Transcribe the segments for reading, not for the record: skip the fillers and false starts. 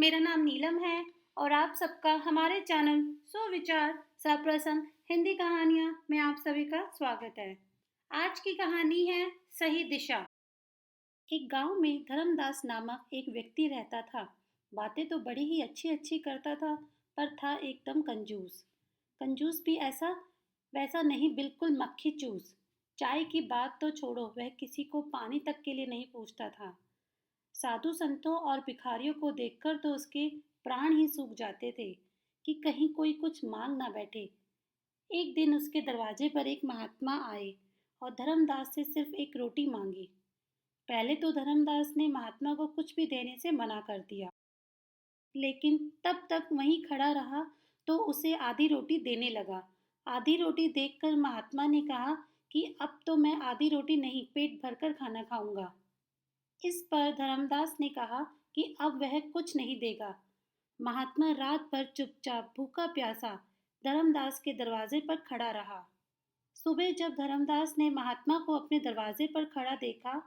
मेरा नाम नीलम है और आप सबका हमारे चैनल सुविचार सप्रसन्न हिंदी कहानियाँ में आप सभी का स्वागत है। आज की कहानी है सही दिशा। एक गांव में धर्मदास नामक एक व्यक्ति रहता था। बातें तो बड़ी ही अच्छी अच्छी करता था, पर था एकदम कंजूस। कंजूस भी ऐसा वैसा नहीं, बिल्कुल मक्खी चूस। चाय की बात तो छोड़ो, वह किसी को पानी तक के लिए नहीं पूछता था। साधु संतों और भिखारियों को देखकर तो उसके प्राण ही सूख जाते थे कि कहीं कोई कुछ मांग ना बैठे। एक दिन उसके दरवाजे पर एक महात्मा आए और धर्मदास से सिर्फ एक रोटी मांगी। पहले तो धर्मदास ने महात्मा को कुछ भी देने से मना कर दिया, लेकिन तब तक वहीं खड़ा रहा तो उसे आधी रोटी देने लगा। आधी रोटी देखकर महात्मा ने कहा कि अब तो मैं आधी रोटी नहीं, पेट भरकर खाना खाऊंगा। इस पर धर्मदास ने कहा कि अब वह कुछ नहीं देगा। महात्मा रात भर चुपचाप भूखा प्यासा धर्मदास के दरवाजे पर खड़ा रहा। सुबह जब धर्मदास ने महात्मा को अपने दरवाजे पर खड़ा देखा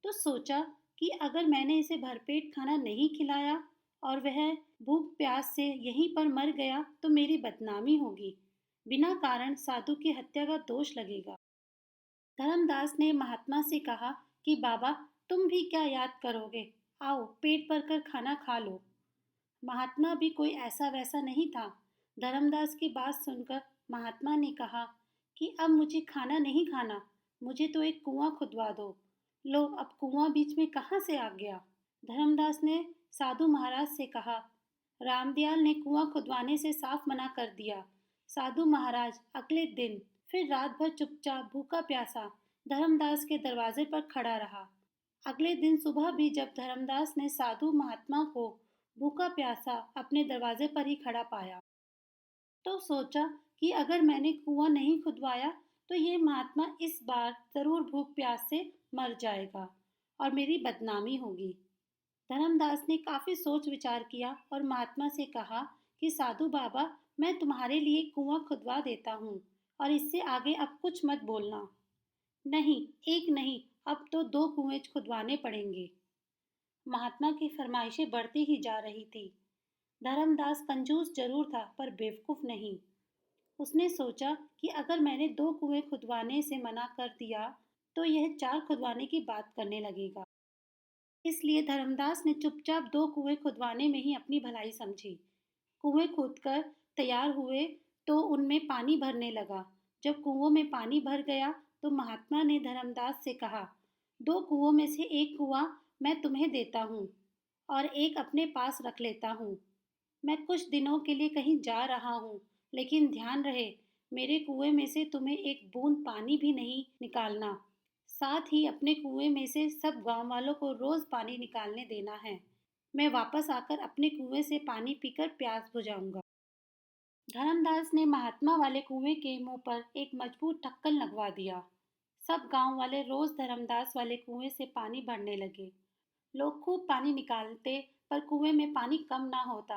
तो सोचा कि अगर मैंने इसे भरपेट खाना नहीं खिलाया और वह भूख प्यास से यहीं पर मर गया तो मेरी बदनामी होगी। बिना कारण साधु की हत्या का दोष लगेगा। धर्मदास ने महात्मा से कहा कि बाबा, तुम भी क्या याद करोगे, आओ पेट भर कर खाना खा लो। महात्मा भी कोई ऐसा वैसा नहीं था। धर्मदास की बात सुनकर महात्मा ने कहा कि अब मुझे खाना नहीं खाना, मुझे तो एक कुआं खुदवा दो। लो, अब कुआं बीच में कहाँ से आ गया। धर्मदास ने साधु महाराज से कहा। रामदयाल ने कुआं खुदवाने से साफ मना कर दिया। साधु महाराज अगले दिन फिर रात भर चुपचाप भूखा प्यासा धर्मदास के दरवाजे पर खड़ा रहा। अगले दिन सुबह भी जब धर्मदास ने साधु महात्मा को भूखा प्यासा अपने दरवाजे पर ही खड़ा पाया तो सोचा कि अगर मैंने कुआं नहीं खुदवाया तो ये महात्मा इस बार जरूर भूख प्यास से मर जाएगा और मेरी बदनामी होगी। धर्मदास ने काफी सोच विचार किया और महात्मा से कहा कि साधु बाबा, मैं तुम्हारे लिए कुआं खुदवा देता हूँ और इससे आगे अब कुछ मत बोलना। नहीं, एक नहीं, अब तो दो कुएं खुदवाने पड़ेंगे। महात्मा की फरमाइशें बढ़ती ही जा रही थी। धर्मदास कंजूस जरूर था पर बेवकूफ नहीं। उसने सोचा कि अगर मैंने दो कुएं खुदवाने से मना कर दिया तो यह चार खुदवाने की बात करने लगेगा। इसलिए धर्मदास ने चुपचाप दो कुएं खुदवाने में ही अपनी भलाई समझी। कुएं खोदकर तैयार हुए तो उनमें पानी भरने लगा। जब कुओं में पानी भर गया तो महात्मा ने धर्मदास से कहा, दो कुओं में से एक कुआं मैं तुम्हें देता हूँ और एक अपने पास रख लेता हूँ। मैं कुछ दिनों के लिए कहीं जा रहा हूँ, लेकिन ध्यान रहे मेरे कुएं में से तुम्हें एक बूंद पानी भी नहीं निकालना। साथ ही अपने कुएं में से सब गांव वालों को रोज पानी निकालने देना है। मैं वापस आकर अपने कुएं से पानी पीकर प्यास बुझाऊंगा। धर्मदास ने महात्मा वाले कुएं के मुंह पर एक मजबूत ढक्कन लगवा दिया। सब गांव वाले रोज धर्मदास वाले कुएं से पानी भरने लगे। लोग खूब पानी निकालते पर कुएं में पानी कम ना होता।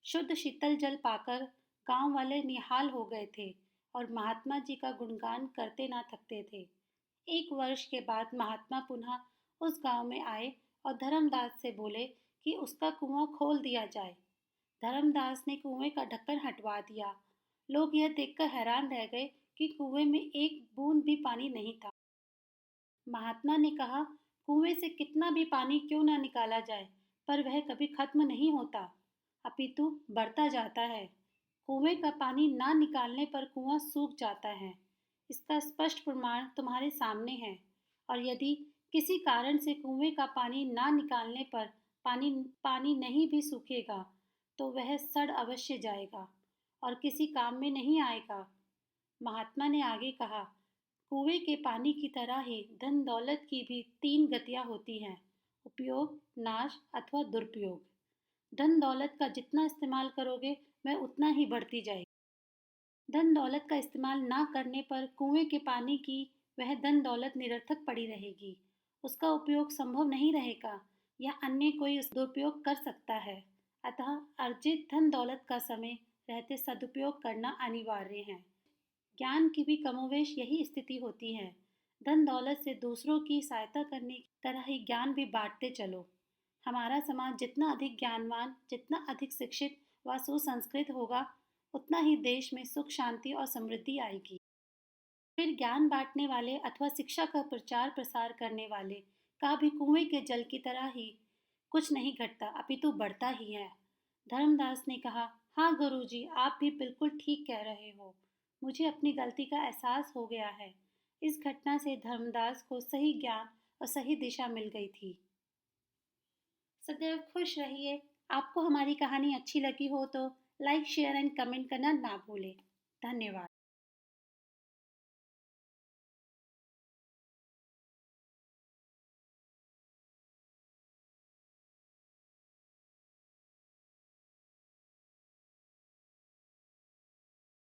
शुद्ध शीतल जल पाकर गांव वाले निहाल हो गए थे और महात्मा जी का गुणगान करते ना थकते थे। एक वर्ष के बाद महात्मा पुनः उस गांव में आए और धर्मदास से बोले कि उसका कुआं खोल दिया जाए। धर्मदास ने कुएं का ढक्कन हटवा दिया। लोग यह देखकर हैरान रह गए कि कुएं में एक बूंद भी पानी नहीं था। महात्मा ने कहा, कुएं से कितना भी पानी क्यों ना निकाला जाए, पर वह कभी खत्म नहीं होता, अपितु बढ़ता जाता है। कुएं का पानी ना निकालने पर कुआं सूख जाता है। इसका स्पष्ट प्रमाण तुम्हारे सामने है। और यदि किसी कारण से कुएं का पानी ना निकालने पर पानी पानी नहीं भी सूखेगा तो वह सड़ अवश्य जाएगा और किसी काम में नहीं आएगा। महात्मा ने आगे कहा, कुएं के पानी की तरह ही धन दौलत की भी तीन गतियां होती हैं, उपयोग, नाश अथवा दुरुपयोग। धन दौलत का जितना इस्तेमाल करोगे वह उतना ही बढ़ती जाएगी। धन दौलत का इस्तेमाल ना करने पर कुएं के पानी की वह धन दौलत निरर्थक पड़ी रहेगी। उसका उपयोग संभव नहीं रहेगा या अन्य कोई उस दुरुपयोग कर सकता है। अतः अर्जित धन दौलत का समय रहते सदुपयोग करना अनिवार्य है। ज्ञान की भी कमोवेश यही स्थिति होती है। धन दौलत से दूसरों की सहायता करने की तरह ही ज्ञान भी बांटते चलो। हमारा समाज जितना अधिक ज्ञानवान, जितना अधिक शिक्षित व सुसंस्कृत होगा, उतना ही देश में सुख, शांति और समृद्धि आएगी। फिर ज्ञान बांटने वाले अथवा शिक्षा का प्रचार प्रसार करने वाले का भी कुएं के जल की तरह ही कुछ नहीं घटता, अपितु बढ़ता ही है। धर्मदास ने कहा, हाँ गुरुजी, आप भी बिल्कुल ठीक कह रहे हो। मुझे अपनी गलती का एहसास हो गया है। इस घटना से धर्मदास को सही ज्ञान और सही दिशा मिल गई थी। सदैव खुश रहिए। आपको हमारी कहानी अच्छी लगी हो तो लाइक, शेयर एंड कमेंट करना ना भूलें। धन्यवाद।